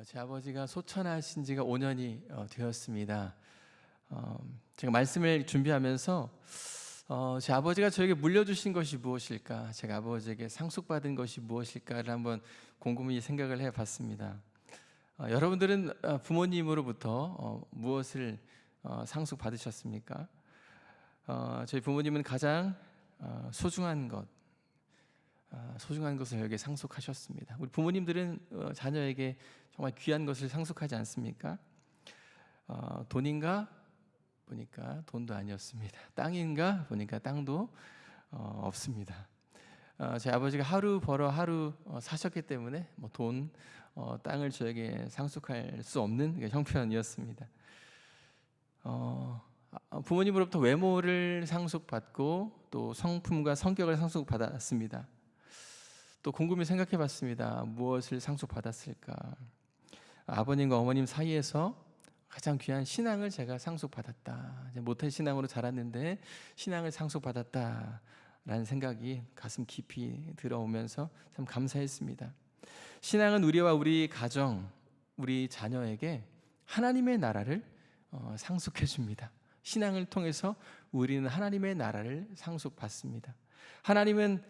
제 아버지가 소천하신 지가 5년이 되었습니다. 제가 말씀을 준비하면서 제 아버지가 저에게 물려주신 것이 무엇일까, 제가 아버지에게 상속받은 것이 무엇일까를 한번 곰곰이 생각을 해봤습니다. 여러분들은 부모님으로부터 무엇을 상속받으셨습니까? 저희 부모님은 가장 소중한 것을 저에게 상속하셨습니다. 우리 부모님들은 자녀에게 정말 귀한 것을 상속하지 않습니까? 돈인가 보니까 돈도 아니었습니다. 땅인가 보니까 땅도 없습니다. 제 아버지가 하루 벌어 하루 사셨기 때문에 돈, 땅을 저에게 상속할 수 없는 형편이었습니다. 부모님으로부터 외모를 상속받고 또 성품과 성격을 상속받았습니다. 또 곰곰이 생각해봤습니다. 무엇을 상속받았을까? 아버님과 어머님 사이에서 가장 귀한 신앙을 제가 상속받았다. 모태 신앙으로 자랐는데 신앙을 상속받았다라는 생각이 가슴 깊이 들어오면서 참 감사했습니다. 신앙은 우리와 우리 가정, 우리 자녀에게 하나님의 나라를 상속해 줍니다. 신앙을 통해서 우리는 하나님의 나라를 상속받습니다. 하나님은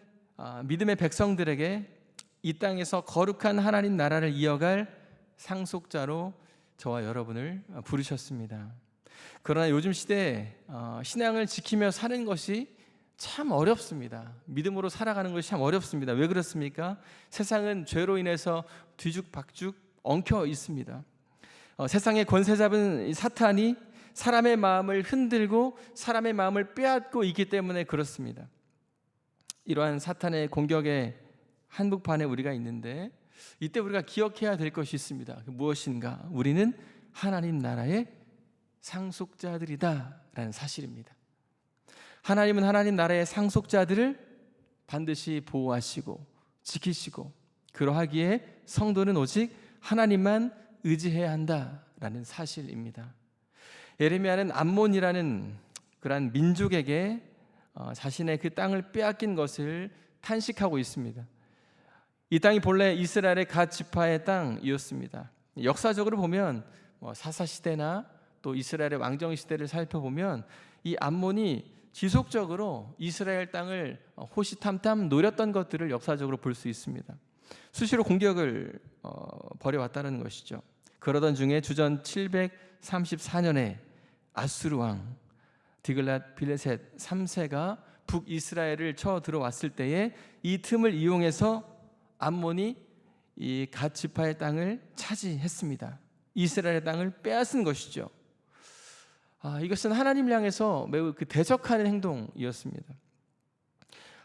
믿음의 백성들에게 이 땅에서 거룩한 하나님 나라를 이어갈 상속자로 저와 여러분을 부르셨습니다. 그러나 요즘 시대에 신앙을 지키며 사는 것이 참 어렵습니다. 믿음으로 살아가는 것이 참 어렵습니다. 왜 그렇습니까? 세상은 죄로 인해서 뒤죽박죽 엉켜 있습니다. 세상의 권세 잡은 사탄이 사람의 마음을 흔들고 사람의 마음을 빼앗고 있기 때문에 그렇습니다. 이러한 사탄의 공격의 한복판에 우리가 있는데 이때 우리가 기억해야 될 것이 있습니다. 무엇인가? 우리는 하나님 나라의 상속자들이다 라는 사실입니다. 하나님은 하나님 나라의 상속자들을 반드시 보호하시고 지키시고, 그러하기에 성도는 오직 하나님만 의지해야 한다라는 사실입니다. 예레미야는 암몬이라는 그러한 민족에게 자신의 그 땅을 빼앗긴 것을 탄식하고 있습니다. 이 땅이 본래 이스라엘의 갓 지파의 땅이었습니다. 역사적으로 보면 사사시대나 또 이스라엘의 왕정시대를 살펴보면 이 암몬이 지속적으로 이스라엘 땅을 호시탐탐 노렸던 것들을 역사적으로 볼 수 있습니다. 수시로 공격을 벌여왔다는 것이죠. 그러던 중에 주전 734년에 아수르 왕 디글랏 빌레셋 3세가 북이스라엘을 쳐 들어왔을 때에 이 틈을 이용해서 암몬이 이 갓 지파의 땅을 차지했습니다. 이스라엘의 땅을 빼앗은 것이죠. 이것은 하나님을 향해서 매우 대적하는 행동이었습니다.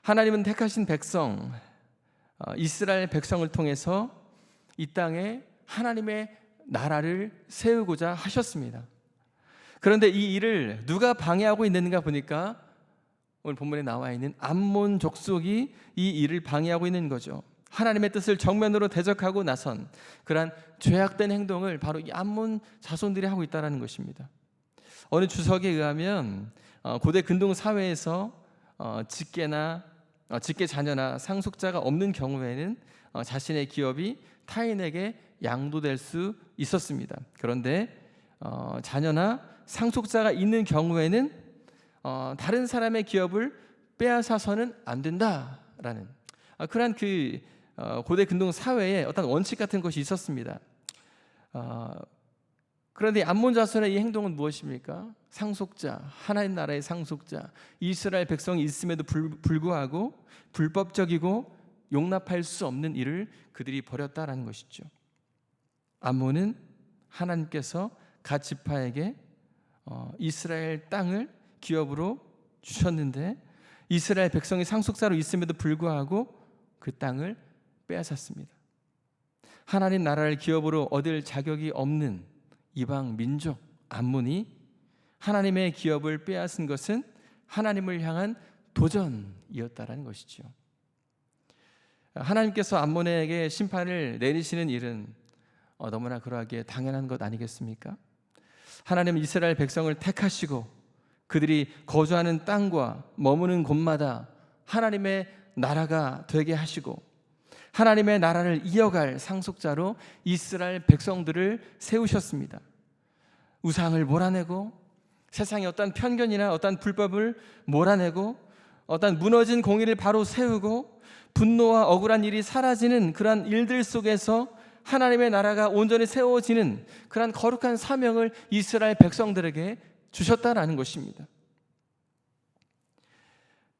하나님은 택하신 백성, 이스라엘 백성을 통해서 이 땅에 하나님의 나라를 세우고자 하셨습니다. 그런데 이 일을 누가 방해하고 있는가 보니까 오늘 본문에 나와 있는 암몬 족속이 이 일을 방해하고 있는 거죠. 하나님의 뜻을 정면으로 대적하고 나선 그러한 죄악된 행동을 바로 이 암몬 자손들이 하고 있다는 것입니다. 어느 주석에 의하면 고대 근동 사회에서 직계 자녀나 상속자가 없는 경우에는 자신의 기업이 타인에게 양도될 수 있었습니다. 그런데 자녀나 상속자가 있는 경우에는 다른 사람의 기업을 빼앗아서는 안 된다라는 그러한 고대 근동 사회에 어떤 원칙 같은 것이 있었습니다. 그런데 암몬 자손의 이 행동은 무엇입니까? 상속자, 하나님 나라의 상속자, 이스라엘 백성이 있음에도 불구하고 불법적이고 용납할 수 없는 일을 그들이 벌였다라는 것이죠. 암몬은 하나님께서 갓 지파에게 이스라엘 땅을 기업으로 주셨는데 이스라엘 백성이 상속자로 있음에도 불구하고 그 땅을 빼앗았습니다. 하나님 나라를 기업으로 얻을 자격이 없는 이방 민족 암몬이 하나님의 기업을 빼앗은 것은 하나님을 향한 도전이었다라는 것이죠. 하나님께서 암몬에게 심판을 내리시는 일은 너무나 그러하기에 당연한 것 아니겠습니까? 하나님은 이스라엘 백성을 택하시고 그들이 거주하는 땅과 머무는 곳마다 하나님의 나라가 되게 하시고 하나님의 나라를 이어갈 상속자로 이스라엘 백성들을 세우셨습니다. 우상을 몰아내고 세상의 어떤 편견이나 어떤 불법을 몰아내고 어떤 무너진 공의를 바로 세우고 분노와 억울한 일이 사라지는 그러한 일들 속에서 하나님의 나라가 온전히 세워지는 그러한 거룩한 사명을 이스라엘 백성들에게 주셨다라는 것입니다.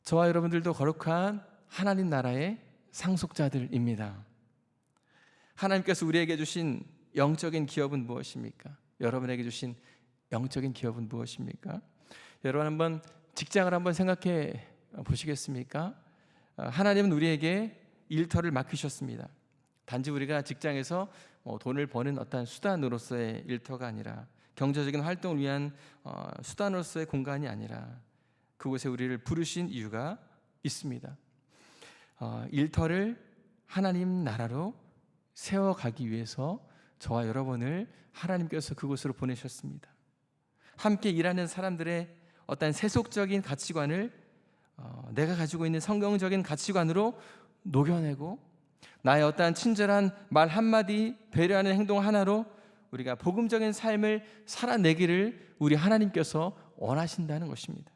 저와 여러분들도 거룩한 하나님 나라의 상속자들입니다. 하나님께서 우리에게 주신 영적인 기업은 무엇입니까? 여러분에게 주신 영적인 기업은 무엇입니까? 여러분 한번 직장을 한번 생각해 보시겠습니까? 하나님은 우리에게 일터를 맡기셨습니다. 단지 우리가 직장에서 돈을 버는 어떤 수단으로서의 일터가 아니라 경제적인 활동을 위한 수단으로서의 공간이 아니라 그곳에 우리를 부르신 이유가 있습니다. 일터를 하나님 나라로 세워가기 위해서 저와 여러분을 하나님께서 그곳으로 보내셨습니다. 함께 일하는 사람들의 어떤 세속적인 가치관을 내가 가지고 있는 성경적인 가치관으로 녹여내고 나의 어떠한 친절한 말 한마디, 배려하는 행동 하나로 우리가 복음적인 삶을 살아내기를 우리 하나님께서 원하신다는 것입니다.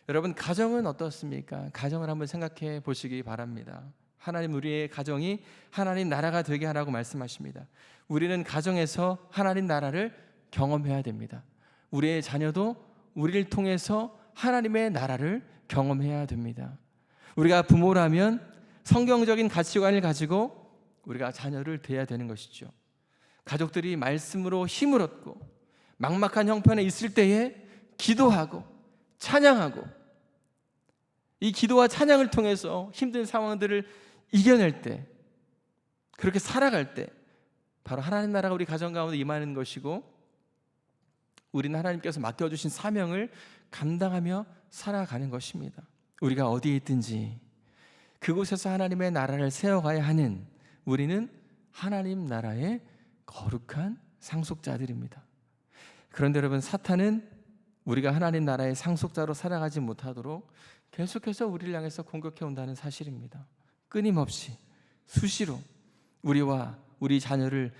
여러분, 가정은 어떻습니까? 가정을 한번 생각해 보시기 바랍니다. 하나님 우리의 가정이 하나님 나라가 되게 하라고 말씀하십니다. 우리는 가정에서 하나님 나라를 경험해야 됩니다. 우리의 자녀도 우리를 통해서 하나님의 나라를 경험해야 됩니다. 우리가 부모라면 성경적인 가치관을 가지고 우리가 자녀를 대해야 되는 것이죠. 가족들이 말씀으로 힘을 얻고 막막한 형편에 있을 때에 기도하고 찬양하고 이 기도와 찬양을 통해서 힘든 상황들을 이겨낼 때, 그렇게 살아갈 때 바로 하나님 나라가 우리 가정 가운데 임하는 것이고 우리는 하나님께서 맡겨주신 사명을 감당하며 살아가는 것입니다. 우리가 어디에 있든지 그곳에서 하나님의 나라를 세워가야 하는 우리는 하나님 나라의 거룩한 상속자들입니다. 그런데 여러분, 사탄은 우리가 하나님 나라의 상속자로 살아가지 못하도록 계속해서 우리를 향해서 공격해 온다는 사실입니다. 끊임없이 수시로 우리와 우리 자녀를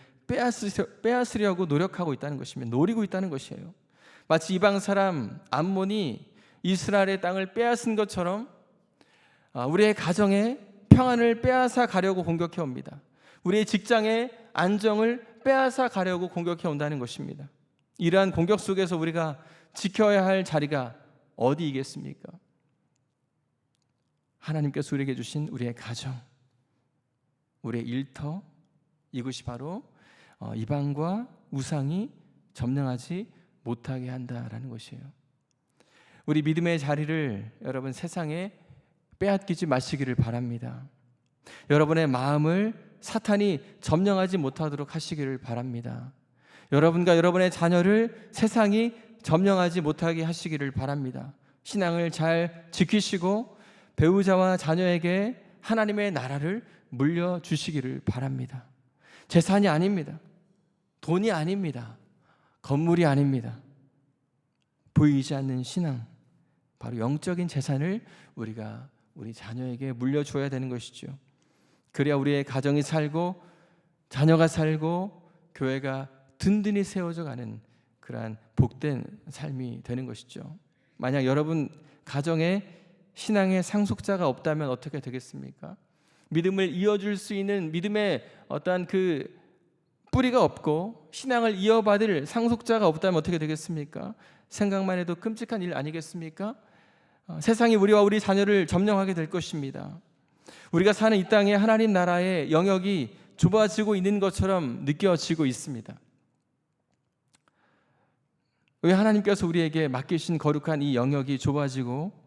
빼앗으려고 노력하고 있다는 것이며 노리고 있다는 것이에요. 마치 이방 사람 암몬이 이스라엘의 땅을 빼앗은 것처럼 우리의 가정의 평안을 빼앗아 가려고 공격해 옵니다. 우리의 직장의 안정을 빼앗아 가려고 공격해 온다는 것입니다. 이러한 공격 속에서 우리가 지켜야 할 자리가 어디이겠습니까? 하나님께서 우리에게 주신 우리의 가정, 우리의 일터, 이것이 바로 이방과 우상이 점령하지 못하게 한다라는 것이에요. 우리 믿음의 자리를 여러분 세상에 빼앗기지 마시기를 바랍니다. 여러분의 마음을 사탄이 점령하지 못하도록 하시기를 바랍니다. 여러분과 여러분의 자녀를 세상이 점령하지 못하게 하시기를 바랍니다. 신앙을 잘 지키시고 배우자와 자녀에게 하나님의 나라를 물려주시기를 바랍니다. 재산이 아닙니다. 돈이 아닙니다. 건물이 아닙니다. 보이지 않는 신앙, 바로 영적인 재산을 우리가 우리 자녀에게 물려줘야 되는 것이죠. 그래야 우리의 가정이 살고 자녀가 살고 교회가 든든히 세워져 가는 그러한 복된 삶이 되는 것이죠. 만약 여러분 가정에 신앙의 상속자가 없다면 어떻게 되겠습니까? 믿음을 이어줄 수 있는 믿음의 어떠한 그 뿌리가 없고 신앙을 이어받을 상속자가 없다면 어떻게 되겠습니까? 생각만 해도 끔찍한 일 아니겠습니까? 세상이 우리와 우리 자녀를 점령하게 될 것입니다. 우리가 사는 이 땅에 하나님 나라의 영역이 좁아지고 있는 것처럼 느껴지고 있습니다. 왜 하나님께서 우리에게 맡기신 거룩한 이 영역이 좁아지고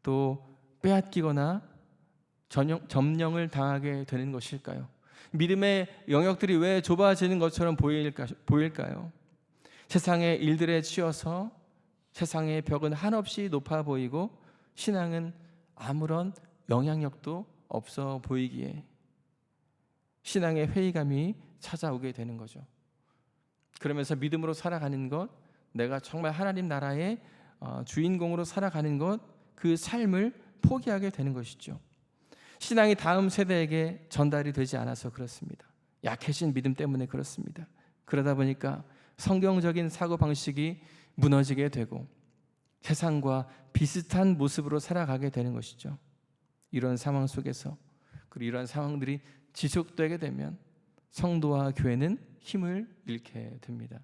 또 빼앗기거나 점령을 당하게 되는 것일까요? 믿음의 영역들이 왜 좁아지는 것처럼 보일까요? 세상의 일들에 치여서 세상의 벽은 한없이 높아 보이고 신앙은 아무런 영향력도 없어 보이기에 신앙의 회의감이 찾아오게 되는 거죠. 그러면서 믿음으로 살아가는 것, 내가 정말 하나님 나라의 주인공으로 살아가는 것, 그 삶을 포기하게 되는 것이죠. 신앙이 다음 세대에게 전달이 되지 않아서 그렇습니다. 약해진 믿음 때문에 그렇습니다. 그러다 보니까 성경적인 사고방식이 무너지게 되고 세상과 비슷한 모습으로 살아가게 되는 것이죠. 이런 상황 속에서, 그리고 이런 상황들이 지속되게 되면 성도와 교회는 힘을 잃게 됩니다.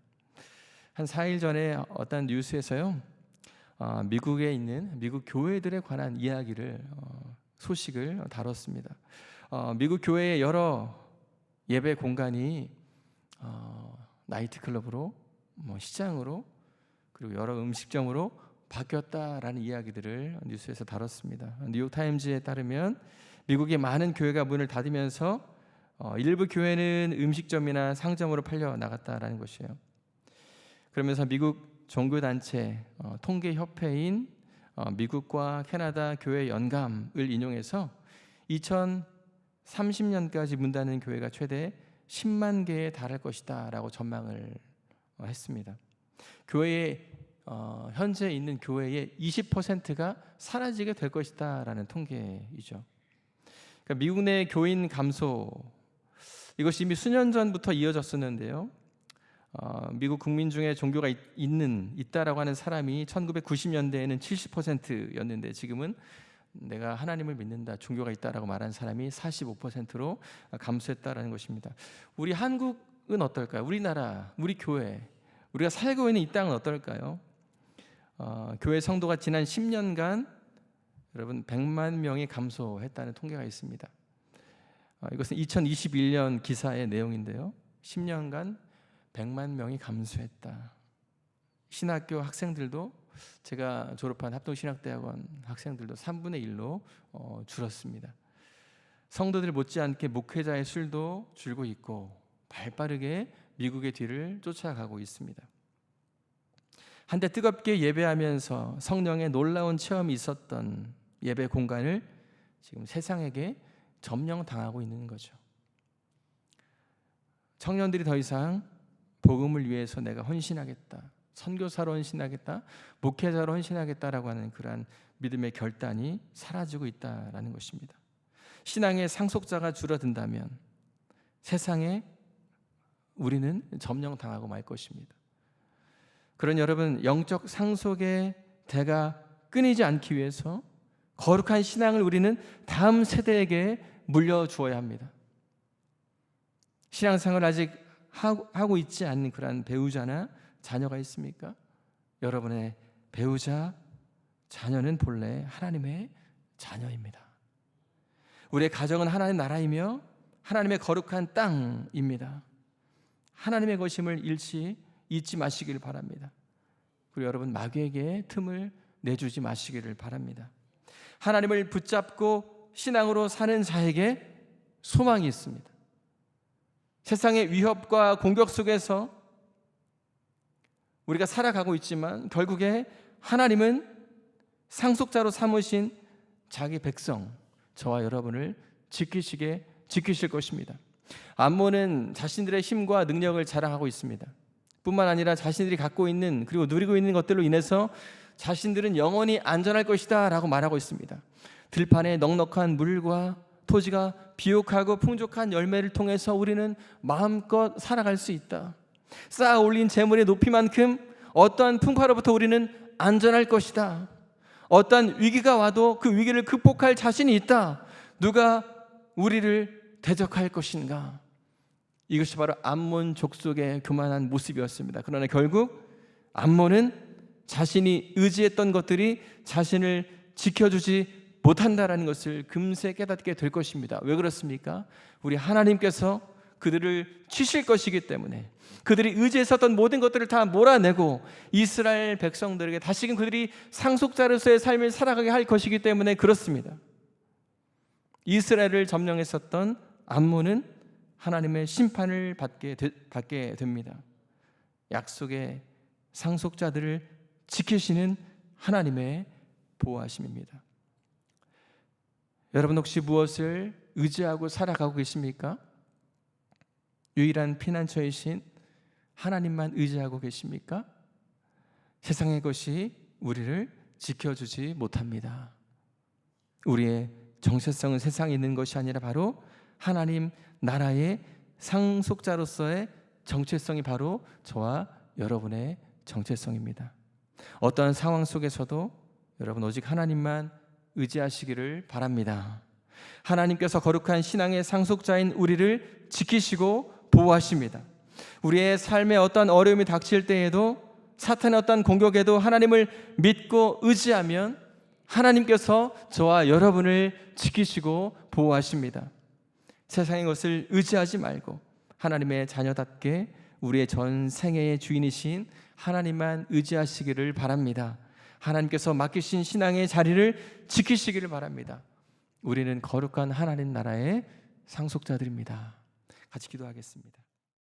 한 4일 전에 어떤 뉴스에서요, 미국에 있는 미국 교회들에 관한 소식을 다뤘습니다. 미국 교회의 여러 예배 공간이 나이트클럽으로, 시장으로, 그리고 여러 음식점으로 바뀌었다라는 이야기들을 뉴스에서 다뤘습니다. 뉴욕타임즈에 따르면 미국의 많은 교회가 문을 닫으면서 일부 교회는 음식점이나 상점으로 팔려 나갔다라는 것이에요. 그러면서 미국 종교단체 통계협회인 미국과 캐나다 교회 연감을 인용해서 2030년까지 문 닫는 교회가 최대 10만 개에 달할 것이다 라고 전망을 했습니다. 현재 있는 교회의 20%가 사라지게 될 것이다 라는 통계이죠. 그러니까 미국 내 교인 감소, 이것이 이미 수년 전부터 이어졌었는데요. 미국 국민 중에 종교가 있다라고 하는 사람이 1990년대에는 70%였는데 지금은 내가 하나님을 믿는다, 종교가 있다라고 말하는 사람이 45%로 감소했다라는 것입니다. 우리 한국은 어떨까요? 우리나라, 우리 교회, 우리가 살고 있는 이 땅은 어떨까요? 교회 성도가 지난 10년간 여러분 100만 명이 감소했다는 통계가 있습니다. 이것은 2021년 기사의 내용인데요. 10년간 100만 명이 감소했다. 신학교 학생들도, 제가 졸업한 합동신학대학원 학생들도 3분의 1로 줄었습니다. 성도들 못지않게 목회자의 수도 줄고 있고 발빠르게 미국의 뒤를 쫓아가고 있습니다. 한때 뜨겁게 예배하면서 성령의 놀라운 체험이 있었던 예배 공간을 지금 세상에게 점령당하고 있는 거죠. 청년들이 더 이상 복음을 위해서 내가 헌신하겠다, 선교사로 헌신하겠다, 목회자로 헌신하겠다라고 하는 그러한 믿음의 결단이 사라지고 있다라는 것입니다. 신앙의 상속자가 줄어든다면 세상에 우리는 점령당하고 말 것입니다. 그런 여러분, 영적 상속의 대가 끊이지 않기 위해서 거룩한 신앙을 우리는 다음 세대에게 물려주어야 합니다. 신앙생활을 아직 하고 있지 않는 그런 배우자나 자녀가 있습니까? 여러분의 배우자, 자녀는 본래 하나님의 자녀입니다. 우리의 가정은 하나님의 나라이며 하나님의 거룩한 땅입니다. 하나님의 것임을 잊지 마시기를 바랍니다. 그리고 여러분, 마귀에게 틈을 내주지 마시기를 바랍니다. 하나님을 붙잡고 신앙으로 사는 자에게 소망이 있습니다. 세상의 위협과 공격 속에서 우리가 살아가고 있지만 결국에 하나님은 상속자로 삼으신 자기 백성, 저와 여러분을 지키실 것입니다. 암몬은 자신들의 힘과 능력을 자랑하고 있습니다. 뿐만 아니라 자신들이 갖고 있는, 그리고 누리고 있는 것들로 인해서 자신들은 영원히 안전할 것이다 라고 말하고 있습니다. 들판에 넉넉한 물과 토지가 비옥하고 풍족한 열매를 통해서 우리는 마음껏 살아갈 수 있다. 쌓아 올린 재물의 높이만큼 어떠한 풍파로부터 우리는 안전할 것이다. 어떠한 위기가 와도 그 위기를 극복할 자신이 있다. 누가 우리를 대적할 것인가? 이것이 바로 암몬 족속의 교만한 모습이었습니다. 그러나 결국 암몬은 자신이 의지했던 것들이 자신을 지켜주지 못한다라는 것을 금세 깨닫게 될 것입니다. 왜 그렇습니까? 우리 하나님께서 그들을 치실 것이기 때문에, 그들이 의지했었던 모든 것들을 다 몰아내고 이스라엘 백성들에게 다시금 그들이 상속자로서의 삶을 살아가게 할 것이기 때문에 그렇습니다. 이스라엘을 점령했었던 암몬은 하나님의 심판을 받게 됩니다. 약속의 상속자들을 지키시는 하나님의 보호하심입니다. 여러분, 혹시 무엇을 의지하고 살아가고 계십니까? 유일한 피난처이신 하나님만 의지하고 계십니까? 세상의 것이 우리를 지켜주지 못합니다. 우리의 정체성은 세상에 있는 것이 아니라 바로 하나님 나라의 상속자로서의 정체성이 바로 저와 여러분의 정체성입니다. 어떠한 상황 속에서도 여러분 오직 하나님만 의지하시기를 바랍니다. 하나님께서 거룩한 신앙의 상속자인 우리를 지키시고 보호하십니다. 우리의 삶에 어떤 어려움이 닥칠 때에도, 사탄의 어떤 공격에도 하나님을 믿고 의지하면 하나님께서 저와 여러분을 지키시고 보호하십니다. 세상의 것을 의지하지 말고 하나님의 자녀답게 우리의 전 생애의 주인이신 하나님만 의지하시기를 바랍니다. 하나님께서 맡기신 신앙의 자리를 지키시기를 바랍니다. 우리는 거룩한 하나님 나라의 상속자들입니다. 같이 기도하겠습니다.